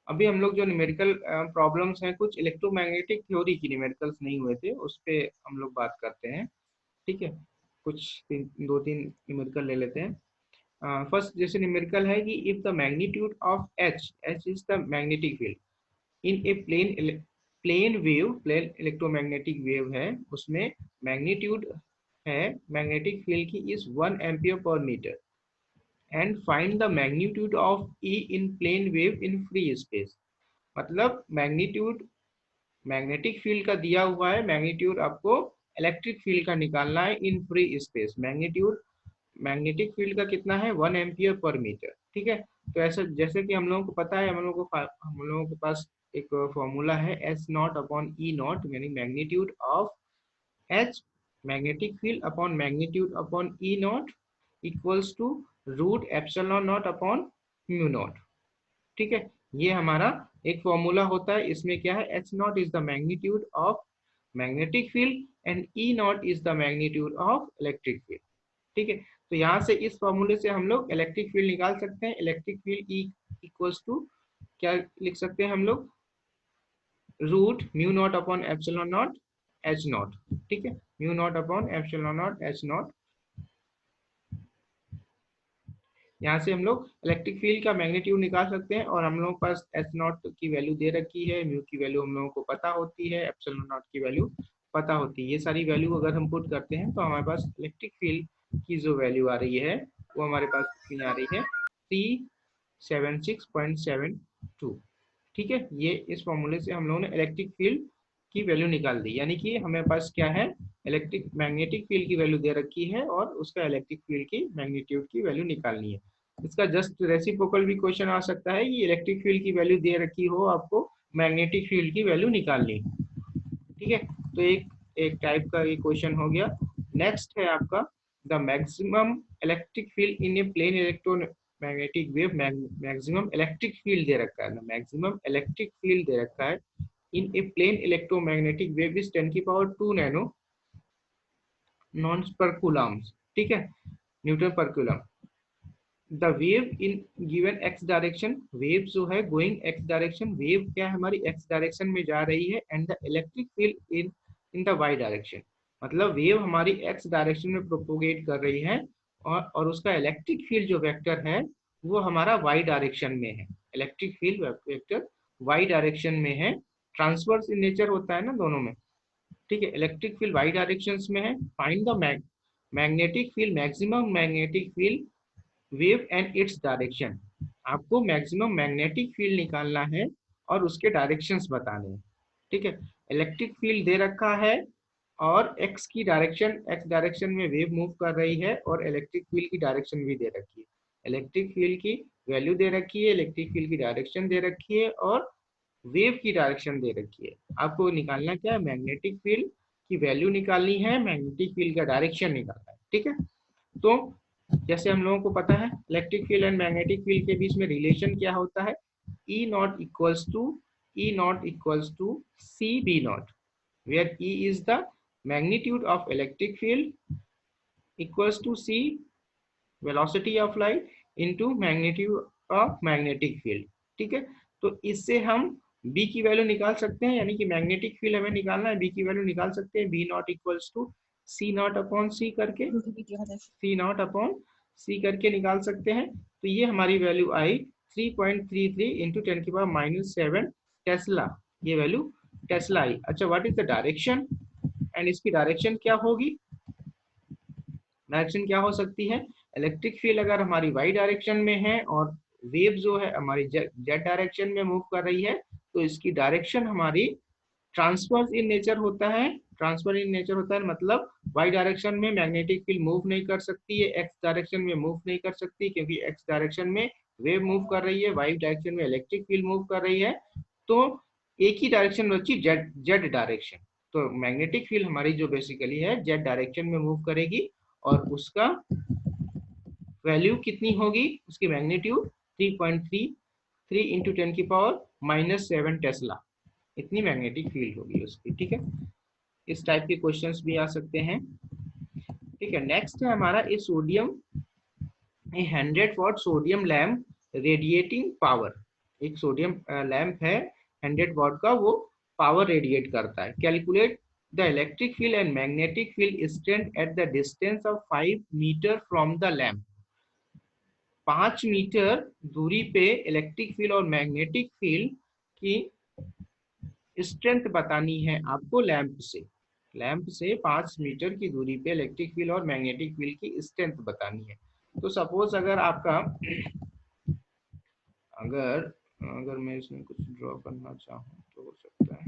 अभी हम लोग जो न्यूमेरिकल प्रॉब्लम्स हैं, कुछ इलेक्ट्रोमैग्नेटिक थ्योरी की न्यूमेरिकल्स नहीं हुए थे, उस पे हम लोग बात करते हैं। ठीक है, कुछ दो तीन न्यूमेरिकल ले लेते हैं। फर्स्ट जैसे न्यूमेरिकल है कि if the magnitude of H, H is the magnetic field in a plane electromagnetic wave है, उसमें मैग्नीट्यूड है मैग्नेटिक फील्ड की is 1 ampere per metre and find the magnitude of E in plane wave in free space. मतलब magnitude magnetic field का दिया हुआ है, magnitude आपको इलेक्ट्रिक फील्ड का निकालना है in free space. Magnitude magnetic field का कितना है, 1 एम्पियर पर मीटर। ठीक है, तो ऐसा जैसे कि हम लोगों को पता है, हम लोगों के पास एक फॉर्मूला है S naught upon E naught, यानी magnitude of H magnetic field upon magnitude upon E naught equals to root epsilon naught upon mu naught. ठीक है, ये हमारा एक फॉर्मूला होता है। इसमें क्या है, H not is the magnitude of magnetic field and E not is the magnitude of electric field. ठीक है, तो यहाँ से इस फॉर्मूले से हम लोग इलेक्ट्रिक फील्ड निकाल सकते हैं। Electric field E equals to क्या लिख सकते हैं हम लोग, root mu naught upon epsilon naught H naught. ठीक है, mu naught upon epsilon naught H naught. यहाँ से हम लोग इलेक्ट्रिक फील्ड का मैग्नीट्यूड निकाल सकते हैं, और हम लोगों के पास एच नॉट की वैल्यू दे रखी है, म्यू की वैल्यू हम लोगों को पता होती है, एप्सिलॉन नॉट की वैल्यू पता होती है। ये सारी वैल्यू अगर हम पुट करते हैं तो हमारे पास इलेक्ट्रिक फील्ड की जो वैल्यू आ रही है वो हमारे पास कितनी आ रही है, 376.72। ठीक है, ये इस फॉर्मूले से हम लोगों ने इलेक्ट्रिक फील्ड की वैल्यू निकाल दी। यानी कि हमें पास क्या है, इलेक्ट्रिक मैग्नेटिक फील्ड की वैल्यू दे रखी है और उसका इलेक्ट्रिक फील्ड की मैग्नीट्यूड की वैल्यू निकालनी है। इसका जस्ट रेसिप्रोकल भी क्वेश्चन आ सकता है कि इलेक्ट्रिक फील्ड की वैल्यू दे रखी हो, आपको मैग्नेटिक फील्ड की वैल्यू निकालनी। ठीक है, तो एक एक टाइप का ये क्वेश्चन हो गया। नेक्स्ट है आपका the maximum electric field in a plane electromagnetic wave. Maximum electric field दे रखा है ना, मैक्सिमम इलेक्ट्रिक फील्ड दे रखा है in a plane electromagnetic wave is 10⁻² nano non per coulomb. ठीक है, newton per coulomb. The wave in given X direction, wave जो है गोइंग एक्स डायरेक्शन, वेव क्या है हमारी एक्स डायरेक्शन में जा रही है, and the electric field in the Y direction. मतलब वेव हमारी एक्स डायरेक्शन में प्रोपोगेट कर रही है, और उसका इलेक्ट्रिक फील्ड जो वेक्टर है वो हमारा वाई डायरेक्शन में है। Electric field vector Y direction में है, ट्रांसवर्स इन नेचर होता है ना दोनों में। ठीक है, इलेक्ट्रिक फील्ड वाई डायरेक्शन में है। Find the magnetic field, maximum magnetic field wave and its direction. आपको मैक्सिमम मैग्नेटिक फील्ड निकालना है और उसके डायरेक्शंस बताने हैं। ठीक है, इलेक्ट्रिक फील्ड दे रखा है और एक्स की डायरेक्शन, एक्स डायरेक्शन में वेव मूव कर रही है, और इलेक्ट्रिक फील्ड की डायरेक्शन भी दे रखी है। इलेक्ट्रिक फील्ड की वैल्यू दे रखी है, इलेक्ट्रिक फील्ड की डायरेक्शन दे रखी है, और वेव की डायरेक्शन दे रखी है। आपको निकालना क्या है, मैग्नेटिक फील्ड की वैल्यू निकालनी है, मैग्नेटिक फील्ड का डायरेक्शन निकालना है। ठीक है, तो जैसे हम लोगों को पता है electric field and magnetic field के बीच में रिलेशन क्या होता है, E naught equals to C B naught, where E is the magnitude of electric field equals to C velocity of light into magnitude of magnetic field. ठीक है, तो इससे हम बी की वैल्यू निकाल सकते हैं, यानी कि मैग्नेटिक फील्ड हमें निकालना है, बी की वैल्यू निकाल सकते हैं, B naught equals to C naught upon C करके, सी नॉट अपॉन सी करके निकाल सकते हैं। तो ये हमारी वैल्यू आई 3.33 इंटू 10⁻⁻7 टेस्ला, ये वैल्यू टेस्ला आई। अच्छा, what is the direction, and इसकी डायरेक्शन क्या होगी, डायरेक्शन क्या हो सकती है, इलेक्ट्रिक फील्ड अगर हमारी वाई डायरेक्शन में है और वेव जो है हमारी जेड डायरेक्शन में मूव कर रही है, तो इसकी डायरेक्शन हमारी ट्रांसफर इन नेचर होता है। ट्रांसफर इन नेचर होता है मतलब वाई डायरेक्शन में मैग्नेटिक फील्ड मूव नहीं कर सकती है, एक्स डायरेक्शन में मूव नहीं कर सकती, क्योंकि एक्स डायरेक्शन में वेव मूव कर रही है, वाई डायरेक्शन में इलेक्ट्रिक फील्ड मूव कर रही है। तो एक ही डायरेक्शन बची, जेड डायरेक्शन। तो मैग्नेटिक फील्ड हमारी जो बेसिकली है जेड डायरेक्शन में मूव करेगी, और उसका वैल्यू कितनी होगी, उसकी मैग्नीट्यूड 3.33 इंटू 10⁻⁻7 टेस्ला, इतनी मैग्नेटिक फील्ड होगी उसकी। ठीक है, इस टाइप के क्वेश्चंस भी आ सकते हैं। ठीक है, नेक्स्ट है हमारा a sodium, a 100 watt sodium lamp radiating power. एक सोडियम लैंप है 100 वाट का, वो पावर रेडिएट करता है। Calculate the electric field and magnetic field strength at the distance of 5 metre from the lamp. 5 metre दूरी पे इलेक्ट्रिक फील्ड और magnetic field की स्ट्रेंथ बतानी है आपको लैंप से। लैंप से 5 मीटर की दूरी पे इलेक्ट्रिक फील्ड और मैग्नेटिक फील्ड की स्ट्रेंथ बतानी है। तो सपोज अगर आपका अगर अगर मैं इसमें कुछ ड्रॉ करना चाहूँ तो हो सकता है।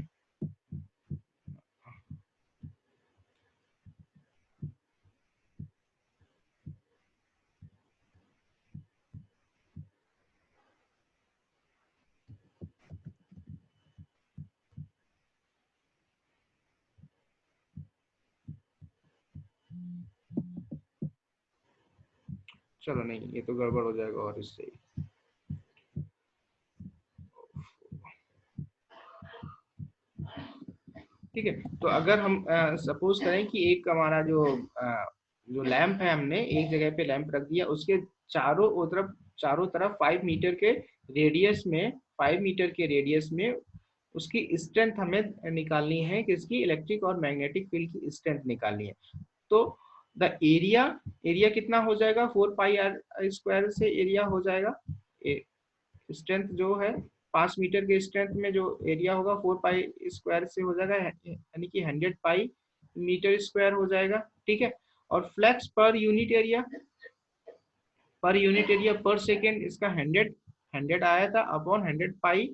चलो नहीं, ये तो गड़बड़ हो जाएगा और इससे ही। ठीक है, तो अगर हम सपोज करें कि एक हमारा जो लैंप है, हमने एक जगह पे लैंप रख दिया, उसके चारों तरफ 5 मीटर के रेडियस में 5 मीटर के रेडियस में उसकी स्ट्रेंथ हमें निकालनी है, किसकी, इलेक्ट्रिक और मैग्नेटिक फील्ड की स्ट्रेंथ निकालनी है। तो द एरिया एरिया कितना हो जाएगा, 4 पाई r² से एरिया हो जाएगा। स्ट्रेंथ जो है 5 मीटर के स्ट्रेंथ में जो एरिया होगा 4 पाई² से हो जाएगा, यानी कि 100 पाई मीटर² हो जाएगा। ठीक है, और फ्लक्स पर यूनिट एरिया पर सेकेंड, इसका 100 आया था अपॉन 100 पाई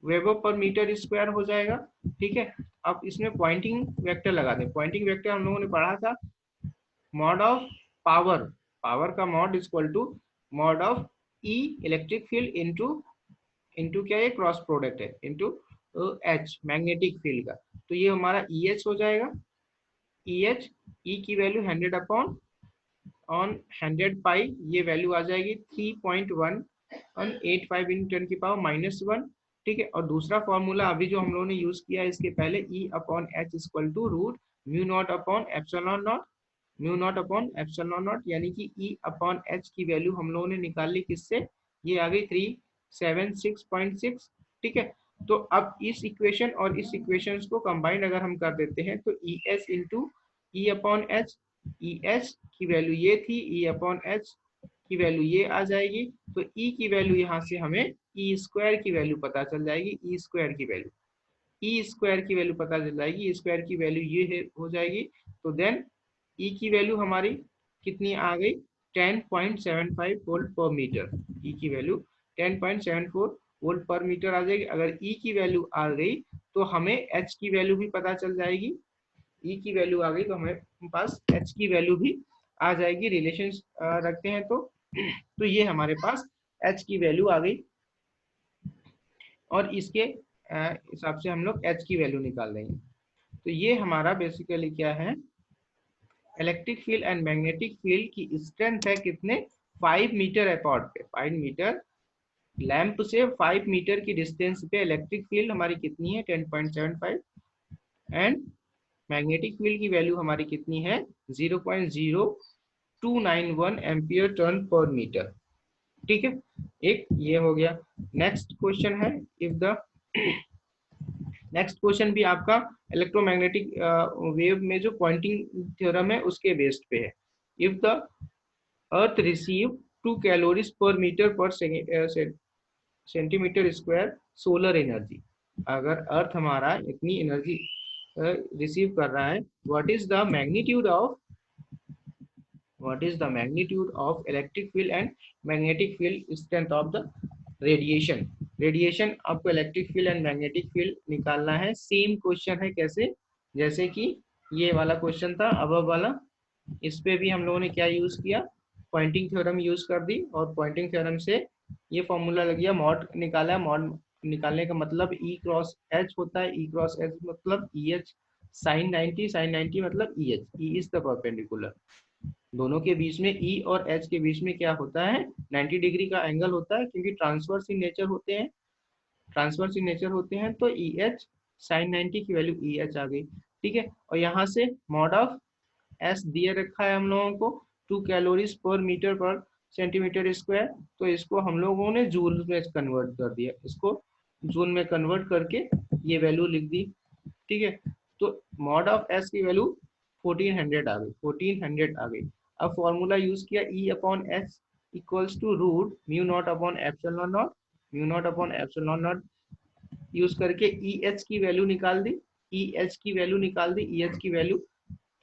वेबर पर मीटर स्क्वायर हो जाएगा। ठीक है, अब इसमें पॉइंटिंग वेक्टर लगा दें। पॉइंटिंग वेक्टर हम लोगों ने पढ़ा था, मॉड ऑफ पावर, पावर का mod equal to mod of E electric field into क्या, ये क्रॉस प्रोडक्ट है, इंटू एच मैग्नेटिक फील्ड का। तो ये हमारा ई एच हो जाएगा। ई एच, ई की वैल्यू 100 अपॉन ऑन 100 पाई, ये वैल्यू आ जाएगी 3.185 इन 10⁻⁻1। ठीक है, और दूसरा फॉर्मूला अभी जो हम लोगों ने यूज किया है इसके पहले, E upon H equal to root mu naught upon epsilon naught, mu naught upon epsilon naught, यानी कि ई अपॉन एच की वैल्यू हम लोगों ने निकाली किससे, ये आ गई 376.6। ठीक है, तो अब इस इक्वेशन और इस इक्वेशन को कंबाइन अगर हम कर देते हैं तो ई एस इंटू ई अपॉन एच, ई एच की वैल्यू ये थी, ई अपॉन एच की वैल्यू ये आ जाएगी। तो ई की वैल्यू यहाँ से हमें ई स्क्वायर की वैल्यू पता चल जाएगी, ई स्क्वायर की वैल्यू, ई स्क्वायर की वैल्यू पता चल जाएगी, ई स्क्वायर की वैल्यू ये है हो जाएगी। तो देन ई की वैल्यू हमारी कितनी आ गई, 10.75 वोल्ट पर मीटर। ई की वैल्यू 10.74 वोल्ट पर मीटर आ जाएगी। अगर ई की वैल्यू आ गई तो हमें एच की वैल्यू भी पता चल जाएगी। ई की वैल्यू आ गई तो हमें पास एच की वैल्यू भी आ जाएगी। रिलेशन रखते हैं तो ये हमारे पास एच की वैल्यू आ गई, और इसके हिसाब से हम लोग एच की वैल्यू निकाल देंगे। तो ये हमारा बेसिकली क्या है, electric field and magnetic field की स्ट्रेंथ है कितने, 5 मीटर अपार्ट पे, 5 मीटर लैंप से 5 मीटर की डिस्टेंस पे इलेक्ट्रिक फील्ड हमारी कितनी है, 10.75, एंड मैग्नेटिक फील्ड की वैल्यू हमारी कितनी है, 0.0291 एम्पियर टर्न पर मीटर। ठीक है, एक ये हो गया। नेक्स्ट क्वेश्चन है, इफ द नेक्स्ट क्वेश्चन भी आपका इलेक्ट्रोमैग्नेटिक वेव में जो पॉइंटिंग थ्योरम है उसके बेस्ड पे है। If the earth receive 2 calories per metre per centimetre square solar energy, अगर अर्थ हमारा इतनी एनर्जी रिसीव कर रहा है, what is the magnitude of electric field and magnetic field strength of the radiation आपको electric field and magnetic field निकालना है। Same question है, कैसे, जैसे कि ये वाला क्वेश्चन था अब वाला, इस पे भी हम लोगों ने क्या यूज किया, पॉइंटिंग थ्योरम यूज कर दी, और पॉइंटिंग थ्योरम से ये फॉर्मूला लग गया, मॉड निकाला। मॉड निकालने का मतलब ई क्रॉस एच होता है, ई क्रॉस एच मतलब ई एच साइन 90, साइन 90 मतलब E H, E is the perpendicular, दोनों के बीच में ई और एच के बीच में क्या होता है, 90 डिग्री का एंगल होता है, क्योंकि ट्रांसवर्स इन नेचर होते हैं, तो ई एच साइन 90 की वैल्यू ई एच आ गई। ठीक है, और यहाँ से मॉड ऑफ एस दिए रखा है हम लोगों को 2 calories per metre per centimetre square, तो इसको हम लोगों ने जूल में कन्वर्ट कर दिया, इसको जूल में कन्वर्ट करके ये वैल्यू लिख दी। ठीक है, तो मॉड ऑफ एस की वैल्यू 1400 आ गई, 1400 आ गई। अब फॉर्मूला यूज किया, E upon S equals to root mu naught upon epsilon naught, mu naught upon epsilon naught use करके ई एच की वैल्यू निकाल दी, ई एच की वैल्यू निकाल दी, ई एच की वैल्यू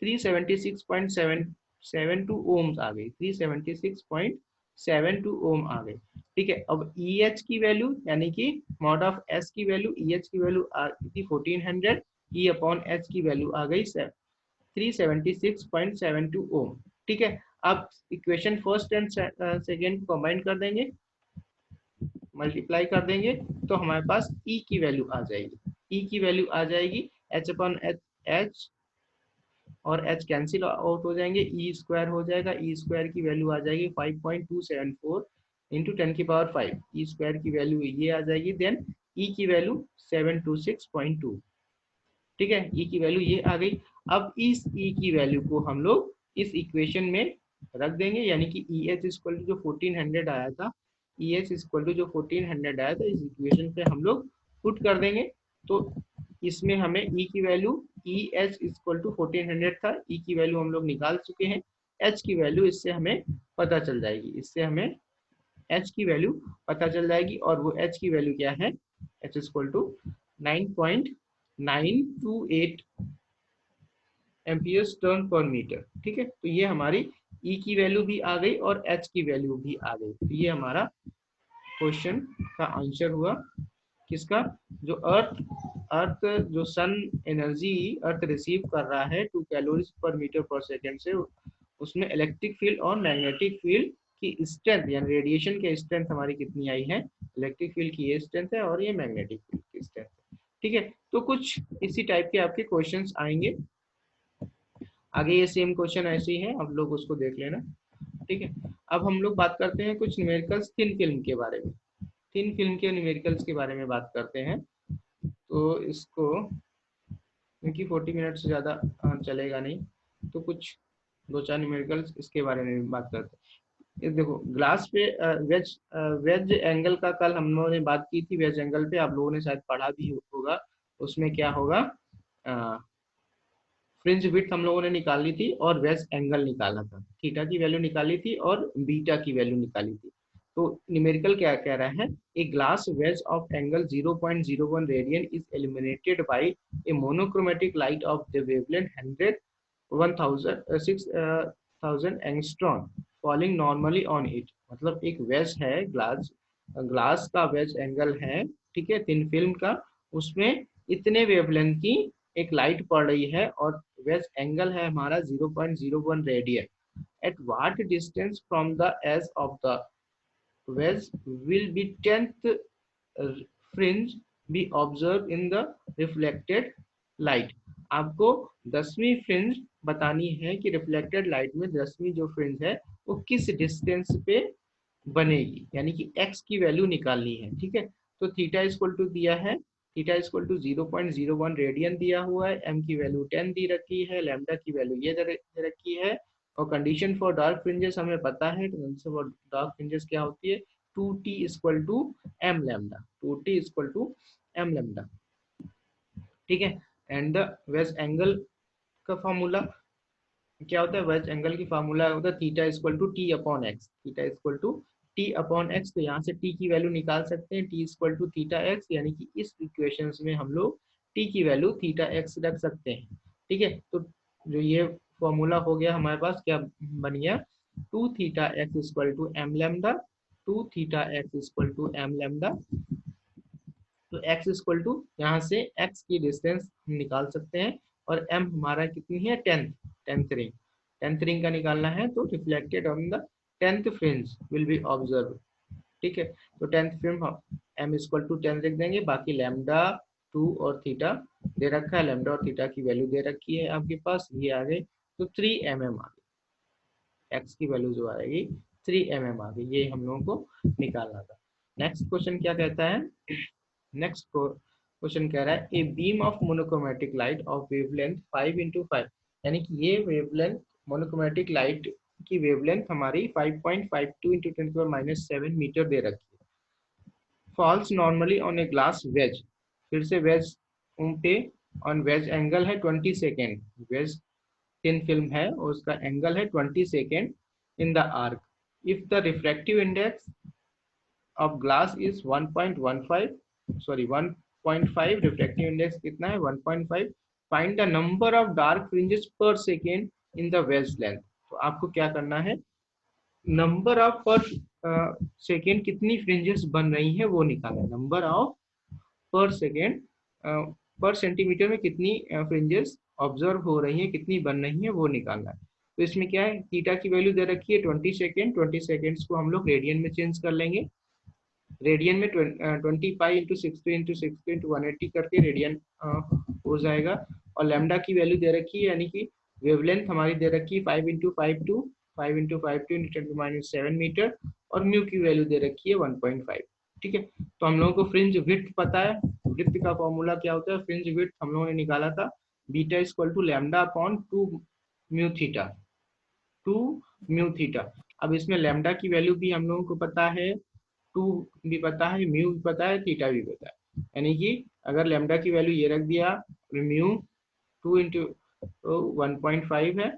376.772 ओम्स आ गई, 376.72 ओम आ गई। ठीक है, अब ई एच की वैल्यू यानी कि मॉड ऑफ एस की वैल्यू, ई एच की वैल्यू आ गई थी 1400, ई अपॉन एच की वैल्यू आ गई 376.72 ओम। ठीक है, अब equation first and second combine कर देंगे, मल्टीप्लाई कर देंगे, तो हमारे पास ई की वैल्यू आ जाएगी, ई की वैल्यू आ जाएगी एच अपॉन एच, एच और एच कैंसिल आउट हो जाएंगे, ई स्क्वायर हो जाएगा, ई स्क्वायर की वैल्यू आ जाएगी 5.274 इंटू 10⁵, ई स्क्वायर की वैल्यू ये आ जाएगी, देन ई की वैल्यू 726.2। ठीक है, ई की वैल्यू ये आ गई। अब इस ई की वैल्यू को हम लोग इस इक्वेशन में रख देंगे, यानी कि ई एच इक्वल टू जो 1400 आया था, ई एच इक्वल टू जो 1400 आया था, इस इक्वेशन पे हम लोग पुट कर देंगे। तो इसमें हमें ई की value, E H equal to 1400 था, ई की वैल्यू हम लोग निकाल चुके हैं, एच की वैल्यू इससे हमें पता चल जाएगी, इससे हमें एच की वैल्यू पता चल जाएगी, और वो एच की वैल्यू क्या है, H equal to 9.928 amperes turn per metre. ठीक है, तो ये हमारी ई की वैल्यू भी आ गई और एच की वैल्यू भी आ गई। तो ये हमारा क्वेश्चन का आंसर हुआ, किसका, जो अर्थ अर्थ जो सन एनर्जी अर्थ रिसीव कर रहा है 2 कैलोरीज पर मीटर पर सेकेंड से, उसमें इलेक्ट्रिक फील्ड और मैग्नेटिक फील्ड की स्ट्रेंथ यानी रेडिएशन के स्ट्रेंथ हमारी कितनी आई है, इलेक्ट्रिक फील्ड की ये स्ट्रेंथ है और ये मैग्नेटिक फील्ड की स्ट्रेंथ है। ठीक है, तो कुछ इसी टाइप के आपके क्वेश्चंस आएंगे आगे, ये सेम क्वेश्चन ऐसे ही है, आप लोग उसको देख लेना। ठीक है, अब हम लोग बात करते हैं कुछ न्यूमेरिकल्स थिन फिल्म के बारे में, थिन फिल्म के न्यूमेरिकल्स के बारे में बात करते हैं। तो इसको क्योंकि 40 मिनट से ज़्यादा चलेगा नहीं, तो कुछ दो चार न्यूमेरिकल्स इसके बारे में भी बात करते हैं। ये देखो, ग्लास पे वेज वेज एंगल का कल हम लोगों ने बात की थी, वेज एंगल पे आप लोगों ने शायद पढ़ा भी होगा। उसमें क्या होगा, फ्रिंज विड्थ हम लोगों ने निकाली थी और वेज एंगल निकाला था, थीटा की वैल्यू निकाली थी और बीटा की वैल्यू निकाली थी। तो न्यूमेरिकल क्या कह रहा है, ए glass ways of angle 0.01 radian is eliminated bye A monochromatic light of the wavelength 1000 angstrom falling normally on it. मतलब एक वेज है, ग्लास ग्लास का वेज एंगल है, ठीक है, थिन फिल्म का, उसमें इतने वेवलेंथ की एक लाइट पड़ रही है और वेज एंगल है हमारा 0.01 radian. At what distance from the edge of the wedge will be 10th fringe be observe in the reflected light. आपको 10वीं फ्रिंज बतानी है कि रिफ्लेक्टेड लाइट में 10वीं जो फ्रिंज है वो किस डिस्टेंस पे बनेगी, यानी कि x की वैल्यू निकालनी है। ठीक है, तो थीटा इक्वल टू दिया है, थीटा इक्वल टू 0.01 रेडियन दिया हुआ है, m की वैल्यू 10 दी रखी है, लैम्डा की वैल्यू ये दे रखी है, और कंडीशन फॉर डार्क फ्रिंजेस हमें पता है, कंडीशन फॉर डार्क फ्रिंजेस क्या होती है, 2t equal to m lambda, 2t equal to m lambda. ठीक है, एंड द वेज एंगल का फॉर्मूला क्या होता है, वेज एंगल की फार्मूला होता है theta equal to T upon X, theta equal to T upon X. तो यहाँ से टी की वैल्यू निकाल सकते हैं, T equal to theta X, यानी कि इस इक्वेशन में हम लोग टी की वैल्यू थीटा एक्स रख सकते हैं। ठीक है, तो जो ये फॉर्मूला हो गया हमारे पास, क्या बन गया, 2 theta X equal to M lambda, 2 theta X equal to M lambda. तो x इक्वल टू यहाँ से x की डिस्टेंस निकाल सकते हैं, और m हमारा कितनी है, 10th रिंग, 10th रिंग का निकालना है, तो reflected on the 10th fringe will be observe. ठीक है, तो 10th fringe m equal to 10 लिख देंगे, बाकी लैम्डा 2 और थीटा दे रखा है, लैम्डा और थीटा की वैल्यू दे रखी है आपके पास, ये आ गई, तो 3 mm आ गई, x की वैल्यू जो आएगी 3 mm आ गई, ये हम लोगों को निकालना था। नेक्स्ट क्वेश्चन क्या कहता है, नेक्स्ट क्वेश्चन कह रहा है, a beam of monochromatic light of wavelength 5 into 5, यानी कि ये वेवलेंथ मोनोक्रोमेटिक लाइट की वेवलेंथ हमारी 5.52 इंटू 10⁻⁷ मीटर दे रखी है। Falls normally on a glass wedge, फिर से वेज पे ऑन वेज एंगल है 20 सेकेंड, वेज थिन फिल्म है और उसका एंगल है 20 second in the arc. If the refractive index of glass is 1.15, sorry 1.5, refractive index कितना है 1.5, find the number of dark fringes per second in the wedge length. तो आपको क्या करना है, नंबर ऑफ पर सेकेंड कितनी fringes बन रही है वो निकालना है। Number of per second per centimetre में कितनी फ्रिंजेस ऑब्जर्व हो रही है, कितनी बन रही है वो निकालना है। तो इसमें क्या है, थीटा की वैल्यू दे रखी है 20 सेकेंड, 20 सेकेंड्स को हम लोग रेडियन में चेंज कर लेंगे। रेडियन में 25 इंटू 60 इंटू 60 इंटू 180 करके रेडियन हो जाएगा। और लैम्डा की वैल्यू दे रखी है, यानी कि वेवलेंथ हमारी दे रखी है 5 इंटू 5 इंटू 10⁻⁷ मीटर, और म्यू की वैल्यू दे रखी है 1.5। ठीक है, तो हम लोगों को फ्रिंज विड्थ पता है, विड्थ का फॉर्मूला क्या होता है, फ्रिंज विड्थ हम लोगों ने निकाला था beta equal to lambda upon 2 mu theta, 2 mu theta. अब इसमें लैम्डा की वैल्यू भी हम लोगों को पता है, 2 भी पता है, म्यू भी पता है, थीटा भी पता है। यानी कि अगर लैम्डा की वैल्यू ये रख दिया, म्यू 2 इंटू 1.5 है,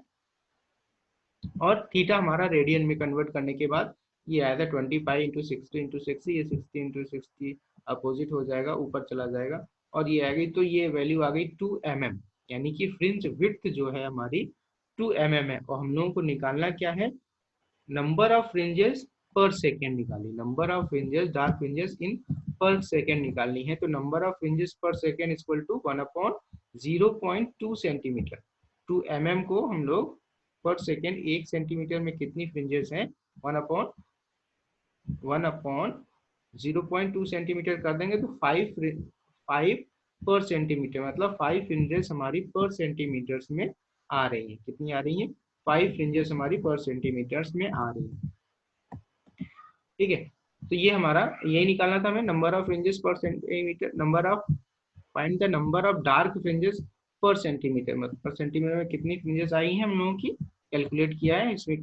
और थीटा हमारा रेडियन में कन्वर्ट करने के बाद ये आया था 25 इंटू 60 इंटू 60, ये 60 इंटू 60 अपोजिट हो जाएगा, ऊपर चला जाएगा, और ये आ गई, तो ये वैल्यू आ गई 2 mm, यानी कि फ्रिंज विड्थ जो है हमारी 2 mm है। और हम लोगों को निकालना क्या है, number of fringes per second निकाली, number of fringes dark fringes in per second निकालनी है। तो number of fringes per second equal to 1/0.2 centimetre. 2 mm को हम लोग पर सेकेंड 1 सेंटीमीटर में कितनी फ्रिंजेस हैं, 1/0.2 सेंटीमीटर कर देंगे तो 5 पर सेंटीमीटर, मतलब 5 फ्रिंजेस हमारी पर सेंटीमीटर में आ रही है। कितनी आ रही है, 5 फ्रिंजेस हमारी पर सेंटीमीटर में आ रही है। ठीक है, तो ये हमारा यही निकालना था हमें, नंबर ऑफ फ्रिंजेस पर centimetre, number of, find the number of dark fringes पर सेंटीमीटर, मतलब पर सेंटीमीटर में कितनी फ्रिंजेस आई हैं हम लोगों की, कैलकुलेट किया है इसमें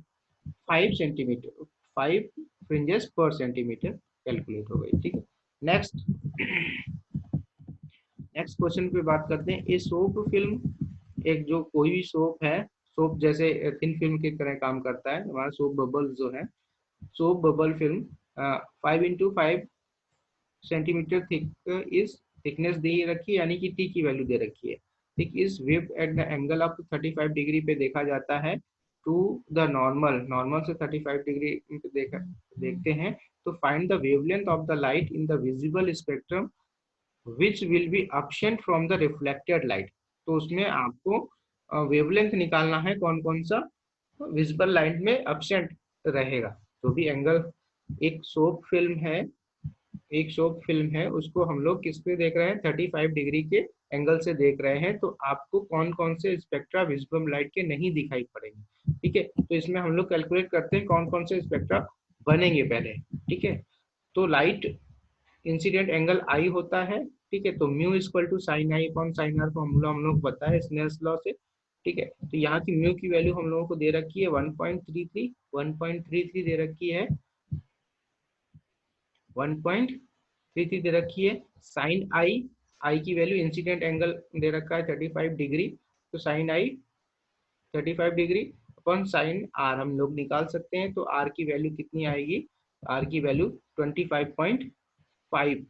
5 सेंटीमीटर, 5 फ्रिंजेस पर सेंटीमीटर कैलकुलेट हो गई। ठीक है, नेक्स्ट नेक्स्ट क्वेश्चन पे बात करते हैं। ये सोप फिल्म, एक जो कोई भी सोप है, सोप जैसे थिन फिल्म की तरह काम करता है हमारा सोप बबल जो है, soap bubble film 5 into 5 centimetre thick इस थिकनेस दे रखी है, यानी कि टी की वैल्यू दे रखी है। Thick is wave at the angle of 35 degree पे देखा जाता है टू द नॉर्मल, नॉर्मल से 35 डिग्री देखते हैं। तो find the wavelength of the light in the visible spectrum which will be absent from the reflected light. तो उसमें आपको वेवलेंथ निकालना है, कौन कौन सा विजिबल लाइट में absent रहेगा। तो भी एंगल, एक सोप फिल्म है, एक सोप फिल्म है, उसको हम लोग किस पे देख रहे हैं, 35 डिग्री के एंगल से देख रहे हैं। तो आपको कौन कौन से स्पेक्ट्रा विजिबल लाइट के नहीं दिखाई पड़ेंगे। ठीक है, तो इसमें हम लोग कैलकुलेट करते हैं कौन कौन से स्पेक्ट्रा बनेंगे पहले। ठीक है, तो लाइट इंसिडेंट एंगल आई होता है। ठीक है, तो mu equal to sine I upon sine R formula हम लोग पता है स्नेल्स लॉ से। ठीक है, तो यहाँ की म्यू की वैल्यू हम लोगों को दे रखी है 1.33 दे रखी है, 1.33 दे रखी है। साइन आई, आई की वैल्यू इंसिडेंट एंगल दे रखा है 35 डिग्री, तो sine I 35 degree upon sine R हम लोग निकाल सकते हैं। तो आर की वैल्यू कितनी आएगी, आर की वैल्यू 25.5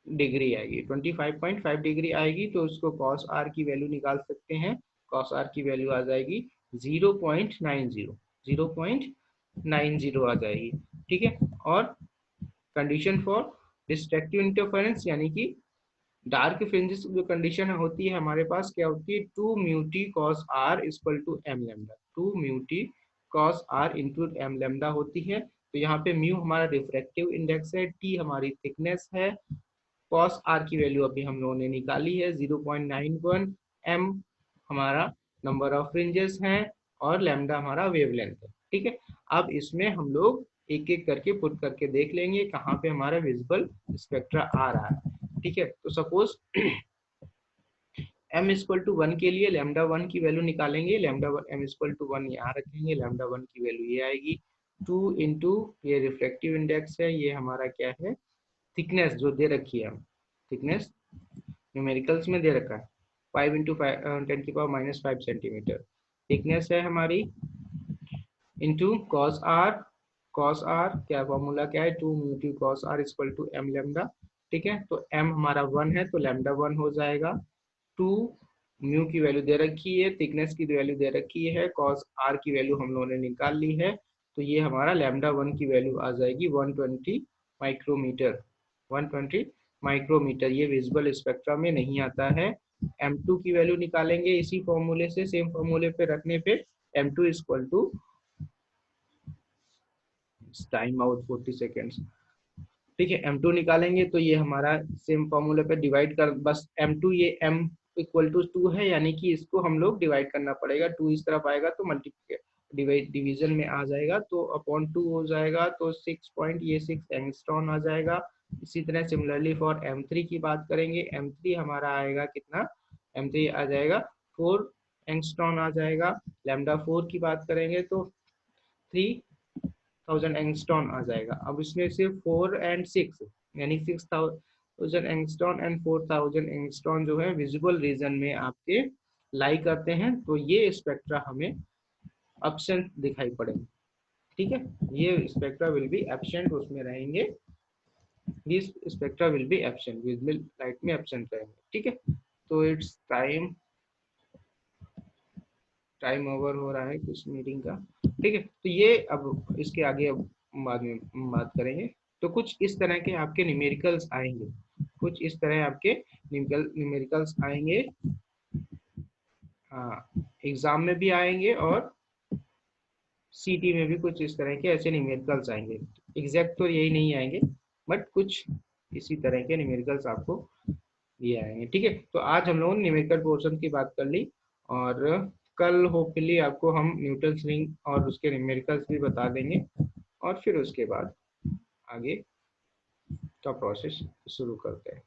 डिग्री आएगी, 25.5 डिग्री आएगी। तो उसको कॉस आर की वैल्यू निकाल सकते हैं, कॉस आर की वैल्यू आ जाएगी 0.90, 0.90 आ जाएगी। ठीक है, और कंडीशन फॉर डिस्ट्रक्टिव इंटरफेरेंस, यानी कि डार्क फ्रिंजेस जो कंडीशन होती है हमारे पास क्या होती है, 2 mu T cos R equal to M lambda, 2 mu T cos R into M lambda होती है। तो यहाँ पे म्यू हमारा रिफ्रैक्टिव इंडेक्स है, टी हमारी थिकनेस है, कॉस आर की वैल्यू अभी हम लोगों ने निकाली है 0.91, एम हमारा नंबर ऑफ फ्रिंजेस हैं, और लैम्डा हमारा वेवलेंथ है। ठीक है, अब इसमें हम लोग एक एक करके पुट करके देख लेंगे कहाँ पे हमारा विजिबल स्पेक्ट्रा आ रहा है। ठीक है, तो सपोज m इक्वल टू 1 के लिए लैम्डा 1 की वैल्यू निकालेंगे, लैम्डा m इक्वल टू 1 यहाँ रखेंगे, लैम्डा 1 की वैल्यू ये आएगी 2 इंटू ये रिफ्लेक्टिव इंडेक्स है, ये हमारा क्या है थिकनेस जो दे रखी है, थिकनेस न्यूमेरिकल्स में दे रखा है 5 इंटू 10⁻⁻5 सेंटीमीटर थिकनेस है हमारी, इंटू कॉस आर क्या फॉर्मूला क्या है 2 mu cos R equal to m lambda. ठीक है, तो m हमारा 1 है तो लैम्डा 1 हो जाएगा, 2 म्यू की वैल्यू दे रखी है, थिकनेस की वैल्यू दे रखी है, कॉस आर की वैल्यू हम लोगों ने निकाल ली है, तो ये हमारा लैम्डा 1 की वैल्यू आ जाएगी 120 माइक्रोमीटर, 120 माइक्रोमीटर। ये विजिबल स्पेक्ट्रा में नहीं आता है। m2 की वैल्यू निकालेंगे इसी फॉर्मूले से, सेम फॉर्मूले पे रखने पे m2 equal to time out 40 seconds. ठीक है, m2 निकालेंगे तो ये हमारा सेम फॉर्मूले पे डिवाइड कर, बस m2 ये m इक्वल टू 2 है, यानी कि इसको हम लोग डिवाइड करना पड़ेगा, 2 इस तरफ आएगा तो डिवीजन में आ जाएगा तो अपॉन 2 हो जाएगा, तो 6 एंगस्ट्रॉन आ जाएगा। इसी तरह सिमिलरली फॉर m3 की बात करेंगे, m3 हमारा आएगा कितना, m3 आ जाएगा 4 एंगस्ट्रॉन आ जाएगा। लैम्डा 4 की बात करेंगे तो 3000 एंगस्ट्रॉन आ जाएगा। अब इसमें से 4 एंड 6 यानी 6000 एंगस्ट्रॉन एंड 4000 एंगस्ट्रॉन जो है विजिबल रीजन में आपके लाई करते हैं, तो ये स्पेक्ट्रा हमें एब्सेंट दिखाई पड़ेंगे। ठीक है, ये स्पेक्ट्रा विल बी एब्सेंट, उसमें रहेंगे, this spectra will be absent, visible light में एब्सेंट रहेंगे। ठीक है, तो इट्स टाइम ओवर हो रहा है कुछ मीटिंग का। ठीक है, तो ये अब इसके आगे अब बाद में बात करेंगे। तो कुछ इस तरह के आपके न्यूमेरिकल्स आएंगे, कुछ इस तरह आपके न्यूमेरिकल्स आएंगे, हाँ एग्जाम में भी आएंगे और सीटी में भी कुछ इस तरह के ऐसे न्यूमेरिकल्स आएंगे। एग्जैक्ट तो यही नहीं आएंगे, बट कुछ इसी तरह के न्यूमेरिकल्स आपको ये आएंगे। ठीक है, तो आज हम लोगों ने न्यूमेरिकल पोर्शन की बात कर ली, और कल होपफुली आपको हम न्यूटन्स रिंग और उसके न्यूमेरिकल्स भी बता देंगे, और फिर उसके बाद आगे का प्रोसेस शुरू करते हैं।